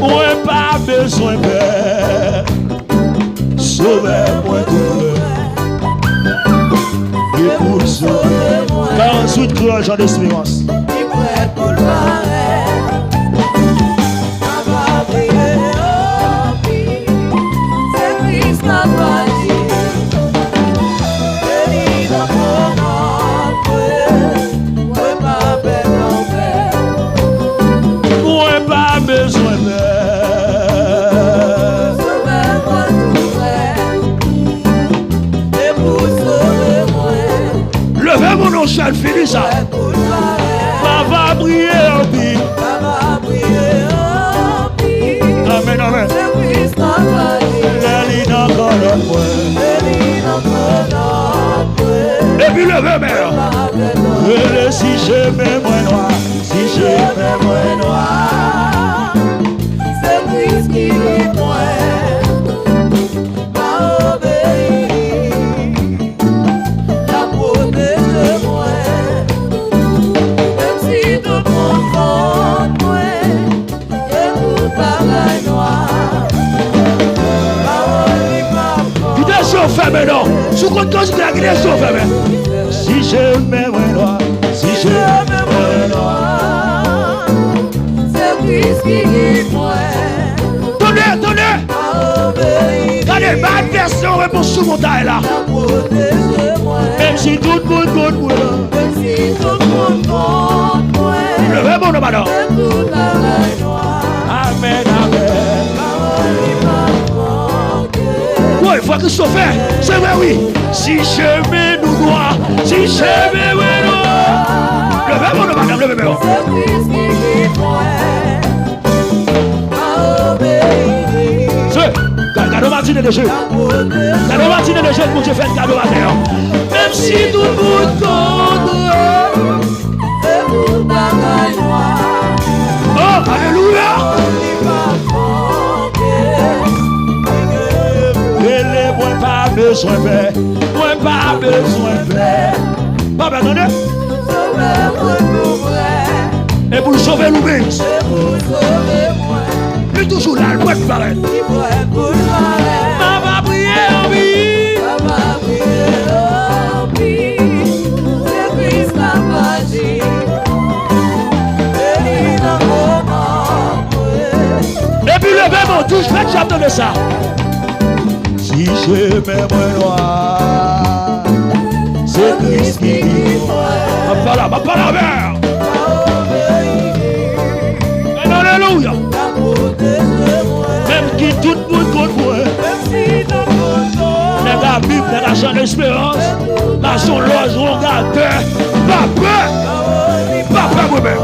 Moi pas besoin père. Sauvez-moi tout. Et pour sauver moi. 48 cœurs, Jean d'Espérance. Il prête pour le pareil. Mon nom, Charles Félix, va briller en vie. Amen, amen. Et puis le mère. Si je mets moins noir, si je mets moins noir, c'est Christ qui est moi. Maintenant, sous compte quand je la création fermée. Si je mets moins noir, si je mets moins noir, c'est Christ qui guide moi. Tenez, tenez. Regardez, ma version réponse sous mon taille là. Même si tout le monde compte moi. Même si tout le monde compte moi. Levez mon nom maintenant. Amen, amen. Il faut que ce soit fait. C'est vrai, oui. Si chemin nous doit, si chemin nous doit. Levez mon nom, madame, levez mon nom. C'est cadeau matinée de jeu. Cadeau matinée de jeu pour te faire cadeau matin. Même si tout le monde compte. Oh, alléluia. Pas besoin de paix, moi pas besoin de paix. Papa, attendez. Et pour le sauver, l'oubli. Il est toujours là, il peut être pareil. Papa, priez en vie. Papa, priez en vie. C'est Christ la magie. Et puis levez mon touche, faites j'attends de ça. Si je mets moins noir, c'est Christ qui dit moi. Ma parole, mère. Alléluia. Même qui tout le monde contre moi. Les gars, Bible, les gars, Jean d'Espérance. La son loge, regardez. Papa, papa, moi-même.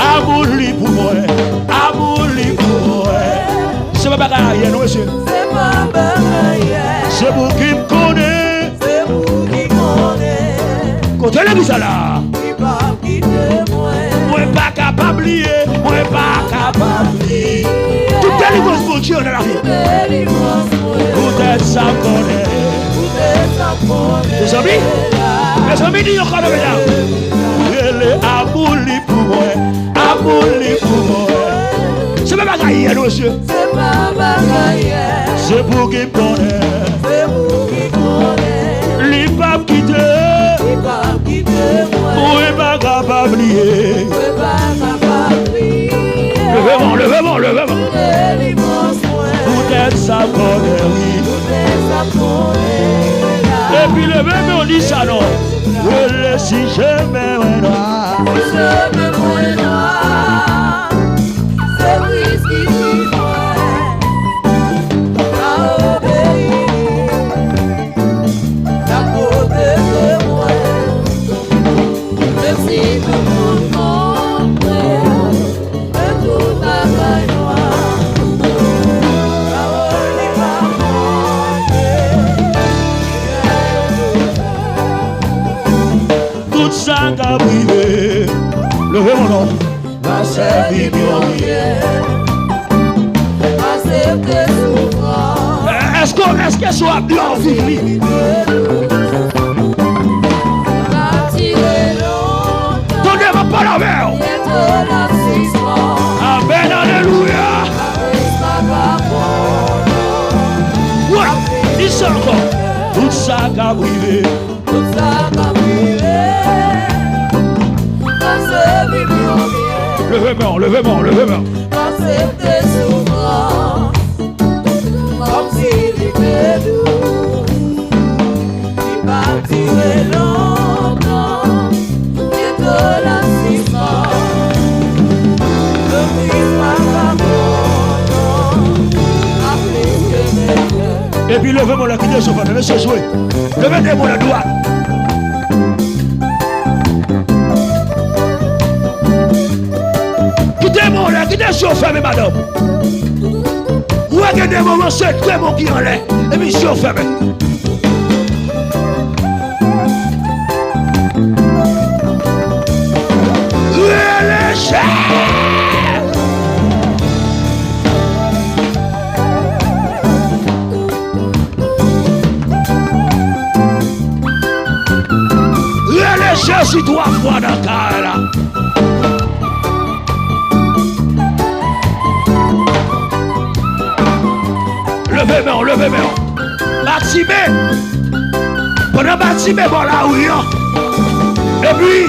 Amour libre pour moi. Amour libre pour moi. C'est pas bagaille, non, monsieur. C'est pas bagaille. C'est vous qui me connaissez. C'est vous qui connaissez. Côté l'église là. Qui va quitter moi. Moi pas capable de lier. Moi pas capable de lier. Toute délivrance pour Dieu dans la vie. Peut-être ça connaît. Les amis, disent encore de bien. Elle est amour libre pour moi. Amour libre pour moi. C'est pas bagaille, non, monsieur. C'est pas bagaille. C'est pour qui me connaît. C'est vous qui connaissez. Les papes quitter. Les papes quitter moi. Moi pas capable de lier. Moi pas capable de lier. Levez-moi, levez-moi, levez-moi. Peut-être ça connaît, oui. Peut-être ça connaît. Et puis levez-moi, on dit ça, non. Si je mets un noir. Si je mets un noir. C'est Christ qui dit moi. À obéir. À protéger moi. Même si tout le monde montre. Et tout la caille noire. Parole n'est pas tout ça qu'a privé. Levez mon nom. Ma servie pour rien. Accepter souffrance. Est-ce qu'elle soit bien en vie? Donnez-moi pas la mer. Levez-moi, levez-moi, levez-moi. Accepter souvent, comme s'il était doux. Il partirait longtemps, bientôt l'assistant. Le Christ m'a appliqué mes yeux. Et puis levez-moi la guidée sur votre laissez jouer. Levez-moi la doigt. Quittez-moi la guidée sur fermée, madame. Regardez des moments, c'est très bon qui en est. Et puis sur fermée. Jésus, toi, foi dans le cas là. Levez-moi, levez-moi. Baptimé. Pendant baptimé, bon là, oui. Et puis,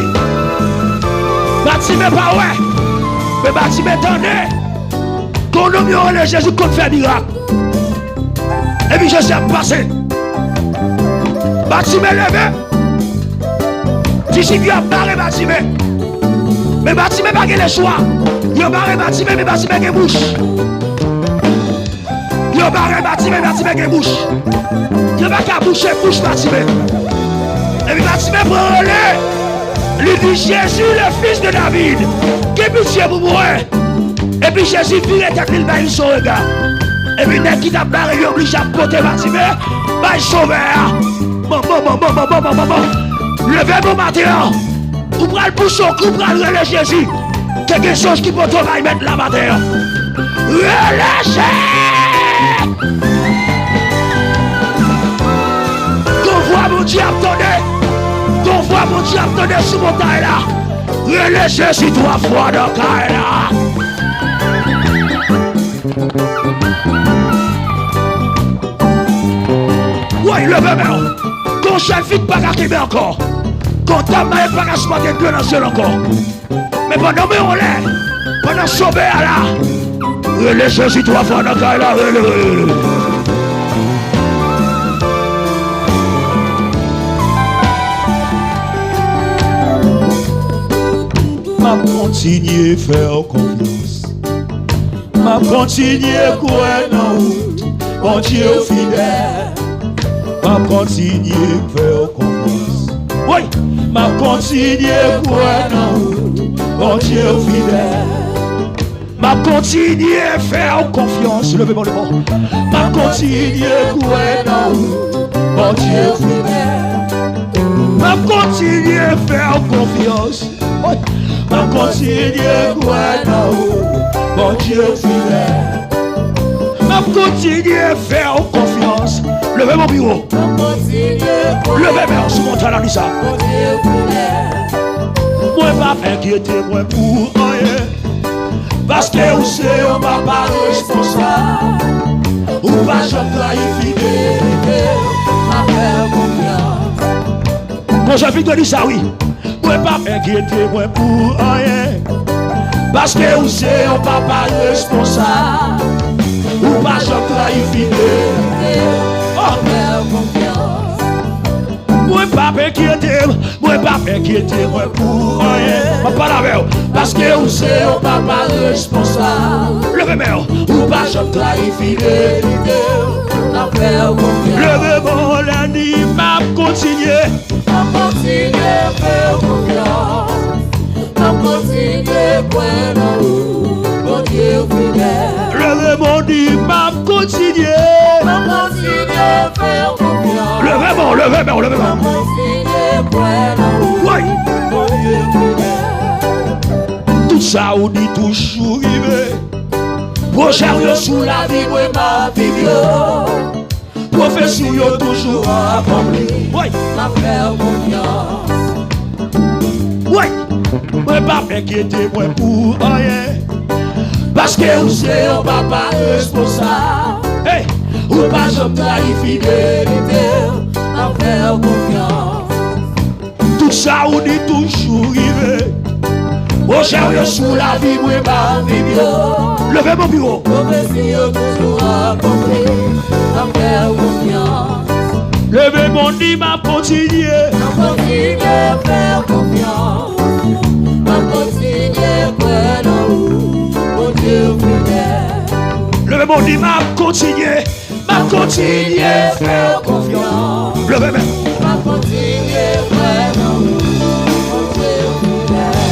baptimé pas ouais. Mais baptimé, attendez. Qu'on nomme le Jésus qu'on fait miracle. Et puis, je sais passer. Baptimé, levé. D'ici, il a barré Batimé. Mais Batimé n'a pas le choix. Il a barré Batimé, mais Batimé a bouche. Il a barré Batimé, Batimé a bouche. Il n'a pas qu'à boucher, bouche Batimé. Et puis Batimé prend relais. Il dit Jésus, le fils de David. Qui pitié pour moi. Et puis Jésus vire et il baille son regard. Et puis dès qu'il a barré, il oblige à porter Batimé. Baille sauveur. Bon. Levez mon matin, ou prenez le bouchon, ou prenez le Jésus. Quelque chose qui peut te mettre la matin. Relâchez! Qu'on voit mon Dieu attendez. Qu'on voit mon Dieu attendez sur mon taille là. Relâchez si toi foi dans le taille là. Oui, levez-moi. Qu'on chef vite pas qu'à encore. Quand t'as mal pas qu'à se mettre deux dans le ciel encore. Mais pendant que on l'est, pendant sauver à là, les Jésus trois fois dans le cas là. M'a continué faire confiance. M'a continué courir dans la route. Mon Dieu fidèle. M'a continué faire confiance. Oui, m'a continué courir dans la route. Mon Dieu fidèle. M'a continué faire confiance. Levez-moi le mot. M'a continué courir dans la route. Mon Dieu fidèle. M'a continué faire confiance. Oui, m'a continué courir dans la route. Mon Dieu fidèle. M'a continué faire confiance. Levez mon bureau. Levez-moi sur mon talent, ça. Moi, pas m'inquiéter, moi, pour rien. Parce que vous savez, on va pas responsable. Ou pas, je trahis fidélité. Ma faire confiance. Moi, j'ai envie de dire ça, oui. Moi, pas m'inquiéter, moi, pour rien. Parce que vous savez, on va pas responsable. Ou pas, je trahis fidélité. Moi pas m'inquiéter, moi pour rien. Ma pas la veille, parce que vous savez, on va pas responsable. Levez-moi, ou pas je trahis fidélité. Levez-moi, l'année m'a continué. M'a continué, faire confiance. M'a continué, point en haut, mon Dieu fidèle. Levez-moi, dit m'a continué. M'a continué, faire confiance. Levez-moi. Oui. Tout ça on dit toujours rivé. Prochain sous la vie, moi ma vie. Profession toujours accompli. Oui. Ma faire confiance. Oui. Moi pas m'inquiéter, moi pour rien. Parce que vous savez, on va pas responsable. Hey. Ou pas je trahis fidélité. À faire confiance. Tout ça on dit toujours rivé. Au chariot sous la vie, moi, ma vie, levez mon bureau. Prophétie toujours accomplie, à faire confiance. Levez mon lit, m'a continué. À continuer à faire confiance. À continuer à croire en vous, mon Dieu fidèle. Levez mon lit, m'a continué. M'a continué à faire confiance. Levez moi. À continuer à croire en vous, mon Dieu fidèle.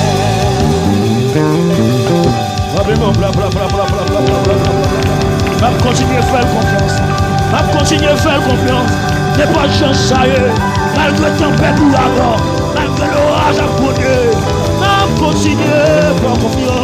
M'a continué à faire confiance. M'a continué à faire confiance. N'est pas chance ça y est. Malgré tempête ou avant, malgré l'orage à côté, m'a continué à faire confiance.